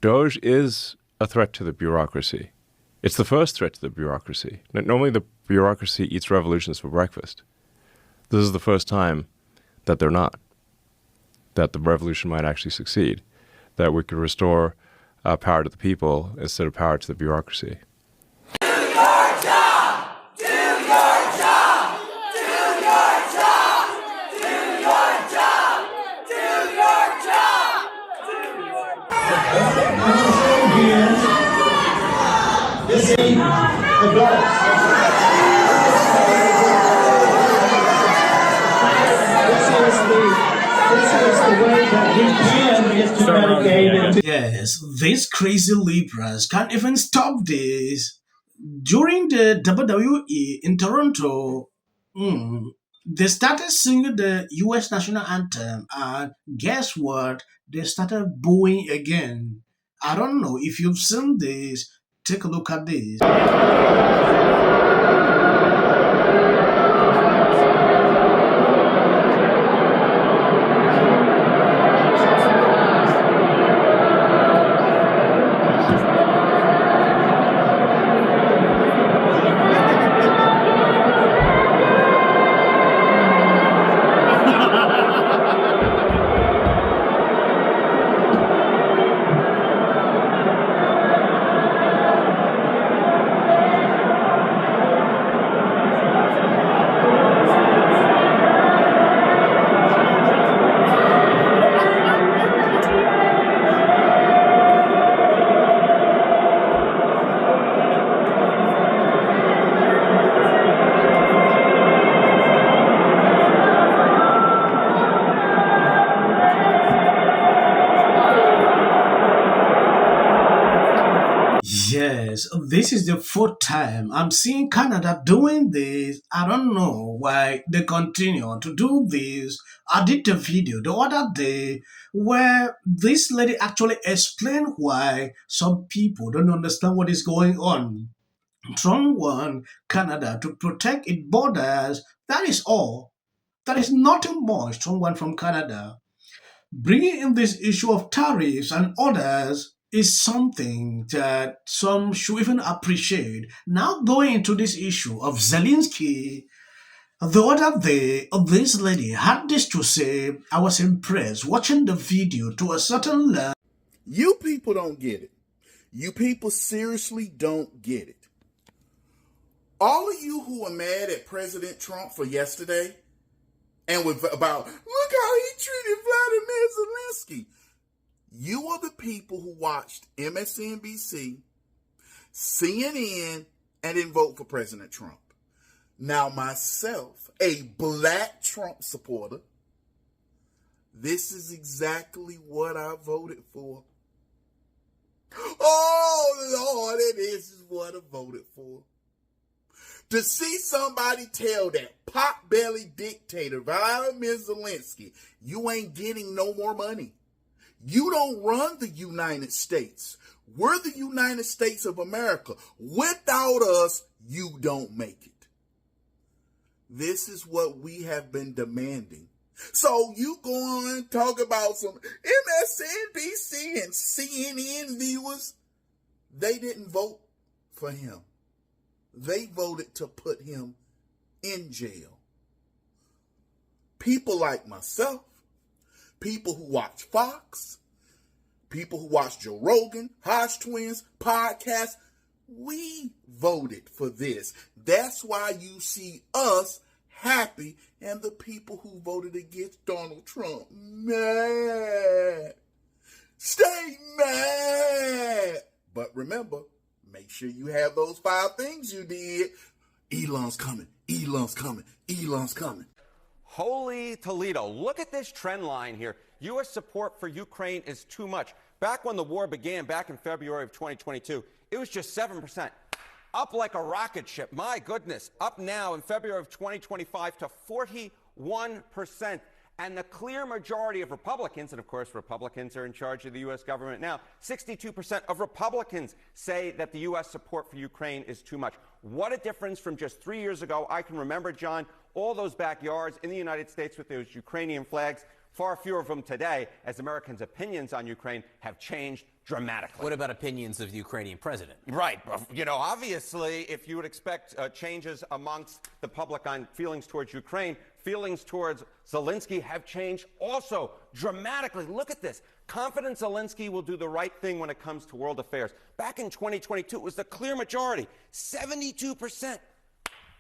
Doge is a threat to the bureaucracy. It's the first threat to the bureaucracy. Normally the bureaucracy eats revolutions for breakfast. This is the first time that they're not, that the revolution might actually succeed, that we could restore power to the people instead of power to the bureaucracy. Do your job! Do your job! Do your job! Do your job! Do your job! Do your job! This is adults. Yes, these crazy Libras can't even stop this. During the WWE in Toronto, they started singing the US national anthem, and guess what? They started booing again. I don't know if you've seen this. Take a look at this. Yes, this is the fourth time I'm seeing Canada doing this. I don't know why they continue to do this. I did the video the other day where this lady actually explained why some people don't understand what is going on. Trump want Canada to protect its borders. That is all. That is nothing much Trump want from Canada. Bringing in this issue of tariffs and others is something that some should even appreciate. Now going into this issue of Zelensky, the other day, this lady had this to say. I was impressed watching the video to a certain level. You people don't get it. You people seriously don't get it. All of you who are mad at President Trump for yesterday and with about, look how he treated Volodymyr Zelensky. You are the people who watched MSNBC, CNN, and didn't vote for President Trump. Now, myself, a black Trump supporter, this is exactly what I voted for. Oh, Lord, and this is what I voted for. To see somebody tell that pot-bellied dictator, Volodymyr Zelensky, you ain't getting no more money. You don't run the United States. We're the United States of America. Without us, you don't make it. This is what we have been demanding. So you go on and talk about some MSNBC and CNN viewers. They didn't vote for him. They voted to put him in jail. People like myself, people who watch Fox, people who watch Joe Rogan, Hodge Twins, podcasts, we voted for this. That's why you see us happy and the people who voted against Donald Trump mad. Stay mad. But remember, make sure you have those 5 things you did. Elon's coming. Elon's coming. Elon's coming. Holy Toledo, look at this trend line here. U.S. support for Ukraine is too much. Back when the war began, back in February of 2022, it was just 7%. Up like a rocket ship. My goodness. Up now in February of 2025 to 41%. And the clear majority of Republicans, and of course Republicans are in charge of the U.S. government now, 62% of Republicans say that the U.S. support for Ukraine is too much. What a difference from just 3 years ago. I can remember, John, all those backyards in the United States with those Ukrainian flags. Far fewer of them today, as Americans' opinions on Ukraine have changed dramatically. What about opinions of the Ukrainian president? Right. You know, obviously, if you would expect changes amongst the public on feelings towards Ukraine, feelings towards Zelensky have changed also dramatically. Look at this. Confident Zelensky will do the right thing when it comes to world affairs. Back in 2022, it was the clear majority, 72%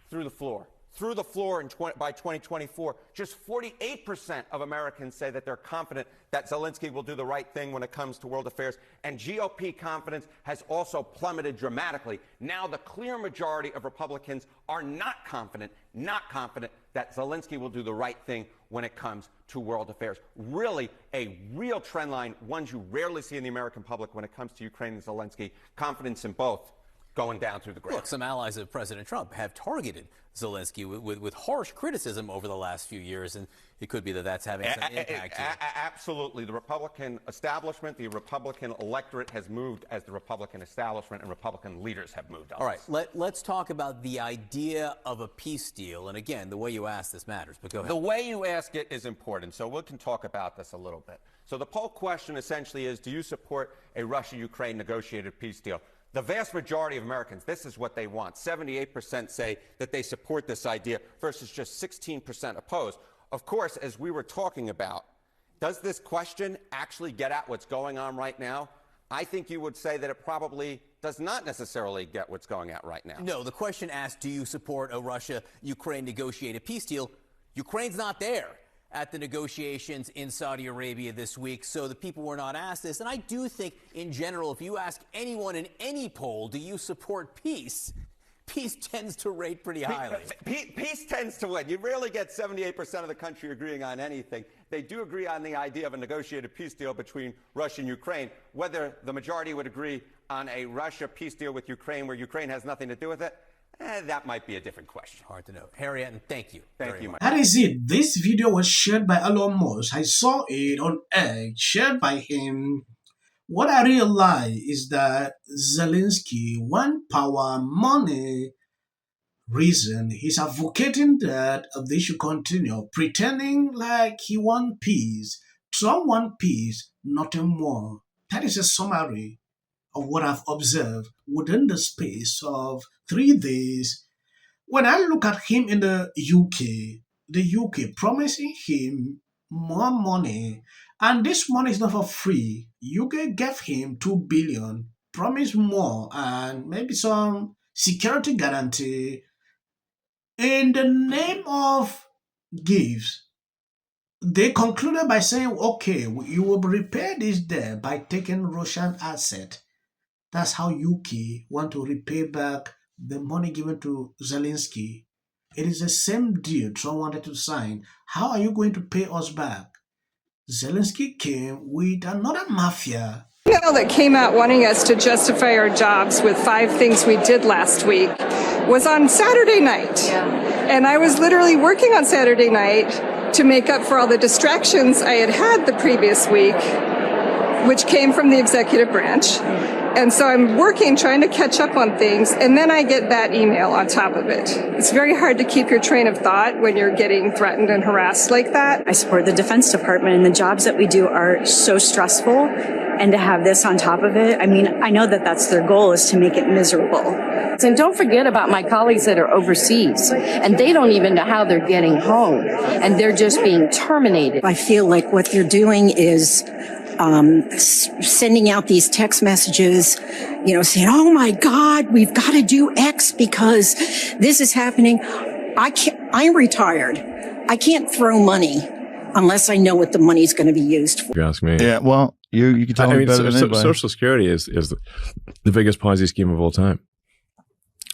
through the floor. Through the floor by 2024, just 48% of Americans say that they're confident that Zelensky will do the right thing when it comes to world affairs. And GOP confidence has also plummeted dramatically. Now the clear majority of Republicans are not confident that Zelensky will do the right thing when it comes to world affairs. Really a real trend line, ones you rarely see in the American public when it comes to Ukraine and Zelensky. Confidence in both going down through the ground. Look, some allies of President Trump have targeted Zelensky with harsh criticism over the last few years, and it could be that that's having some impact here. Absolutely. The Republican establishment, the Republican electorate has moved as the Republican establishment and Republican leaders have moved on. All right, let's talk about the idea of a peace deal. And again, the way you ask this matters, but go ahead. The way you ask it is important, so we can talk about this a little bit. So the poll question essentially is, do you support a Russia-Ukraine negotiated peace deal? The vast majority of Americans, this is what they want. 78% say that they support this idea versus just 16% oppose. Of course, as we were talking about, does this question actually get at what's going on right now? I think you would say that it probably does not necessarily get what's going at right now. No, the question asked, do you support a Russia-Ukraine negotiated peace deal? Ukraine's not there at the negotiations in Saudi Arabia this week, so the people were not asked this. And I do think, in general, if you ask anyone in any poll, do you support peace, peace tends to rate pretty highly. Peace tends to win. You rarely get 78% of the country agreeing on anything. They do agree on the idea of a negotiated peace deal between Russia and Ukraine. Whether the majority would agree on a Russia peace deal with Ukraine where Ukraine has nothing to do with it, that might be a different question. Hard to know. Harry, and thank you. Thank you, Mike. That is it. This video was shared by Elon Musk. I saw it on X, shared by him. What I realized is that Zelensky want power, money, reason. He's advocating that they should continue pretending like he want peace. Trump want peace, nothing more. That is a summary of what I've observed within the space of 3 days. When I look at him in the UK promising him more money, and this money is not for free. UK gave him $2 billion, promised more, and maybe some security guarantee in the name of gifts. They concluded by saying, okay, you will repay this debt by taking Russian asset. That's how UK want to repay back the money given to Zelensky. It is the same deal Trump wanted to sign. How are you going to pay us back? Zelensky came with another mafia. The email that came out wanting us to justify our jobs with 5 things we did last week was on Saturday night. And I was literally working on Saturday night to make up for all the distractions I had had the previous week, which came from the executive branch. And so I'm working, trying to catch up on things, and then I get that email on top of it. It's very hard to keep your train of thought when you're getting threatened and harassed like that. I support the Defense Department, and the jobs that we do are so stressful, and to have this on top of it, I mean, I know that that's their goal, is to make it miserable. And don't forget about my colleagues that are overseas, and they don't even know how they're getting home, and they're just being terminated. I feel like what they're doing is sending out these text messages, you know, saying, oh my God, we've got to do X because this is happening. I'm retired. I can't throw money unless I know what the money's going to be used for. If you ask me. Yeah, well, you can tell me better than anybody. Social Security is the biggest Ponzi scheme of all time.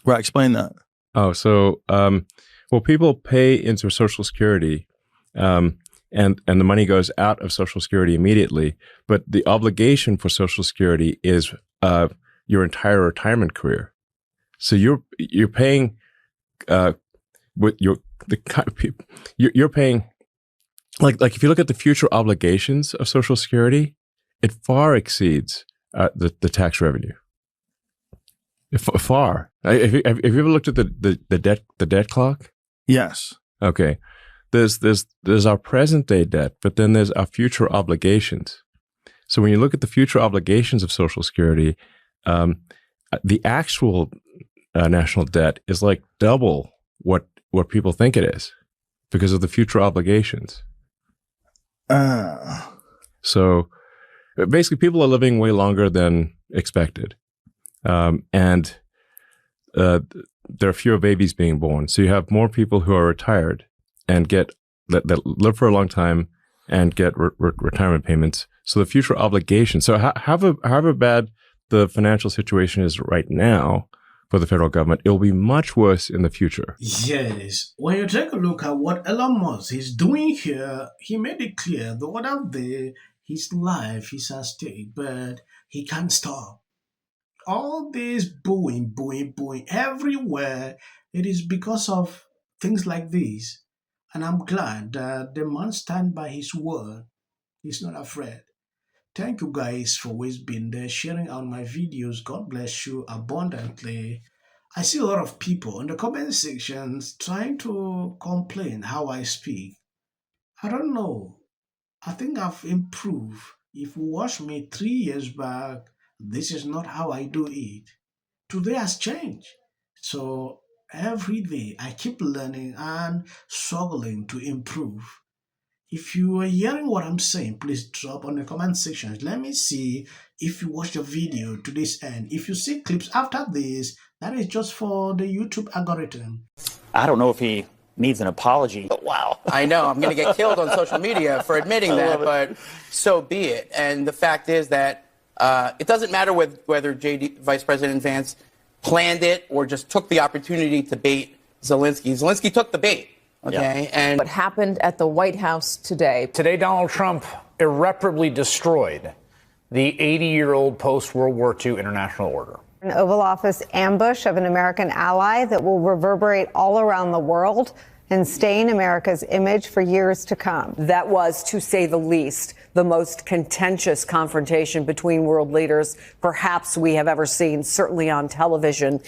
Right, explain that. Oh, so, well, people pay into Social Security, and the money goes out of Social Security immediately, but the obligation for Social Security is your entire retirement career. So you're paying with you're paying like if you look at the future obligations of Social Security, it far exceeds the tax revenue. Far. Have you ever looked at the debt clock? Yes. Okay. There's our present day debt, but then there's our future obligations. So when you look at the future obligations of Social Security, the actual national debt is like double what people think it is because of the future obligations. So basically, people are living way longer than expected, and there are fewer babies being born. So you have more people who are retired and that live for a long time and get retirement payments. So the future obligations. So however bad the financial situation is right now for the federal government, it will be much worse in the future. Yes. When you take a look at what Elon Musk is doing here, he made it clear that what out there, his life is at stake, but he can't stop. All this booing everywhere, it is because of things like this. And I'm glad that the man stand by his word. He's not afraid. Thank you guys for always being there, sharing out my videos. God bless you abundantly. I see a lot of people in the comment sections trying to complain how I speak. I don't know. I think I've improved. If you watch me 3 years back, this is not how I do it. Today has changed. So every day I keep learning and struggling to improve. If you are hearing what I'm saying, please drop on the comment section. Let me see if you watch the video to this end. If you see clips after this, that is just for the YouTube algorithm. I don't know if he needs an apology. Wow. I know. I'm going to get killed on social media for admitting that, but so be it. And the fact is that it doesn't matter whether Vice President Vance planned it or just took the opportunity to bait Zelensky. Zelensky took the bait. Okay. Yeah. And what happened at the White House today? Today, Donald Trump irreparably destroyed the 80-year-old post-World War II international order. An Oval Office ambush of an American ally that will reverberate all around the world and stain America's image for years to come. That was, to say the least, the most contentious confrontation between world leaders perhaps we have ever seen, certainly on television.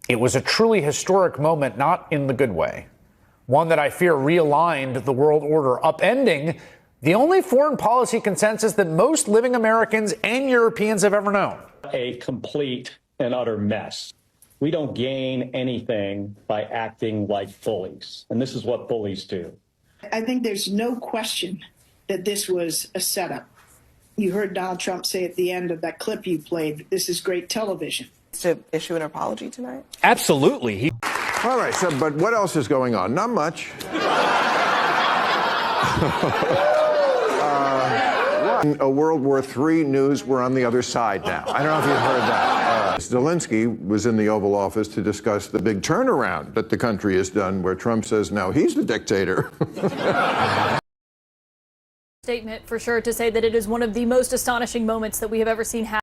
It was a truly historic moment, not in the good way. One that I fear realigned the world order, upending the only foreign policy consensus that most living Americans and Europeans have ever known. A complete and utter mess. We don't gain anything by acting like bullies, and this is what bullies do. I think there's no question that this was a setup. You heard Donald Trump say at the end of that clip you played, this is great television. To issue an apology tonight? Absolutely. All right, so, but what else is going on? Not much. A World War III news, we're on the other side now. I don't know if you've heard that. Zelensky was in the Oval Office to discuss the big turnaround that the country has done, where Trump says now he's the dictator. Statement for sure to say that it is one of the most astonishing moments that we have ever seen happen.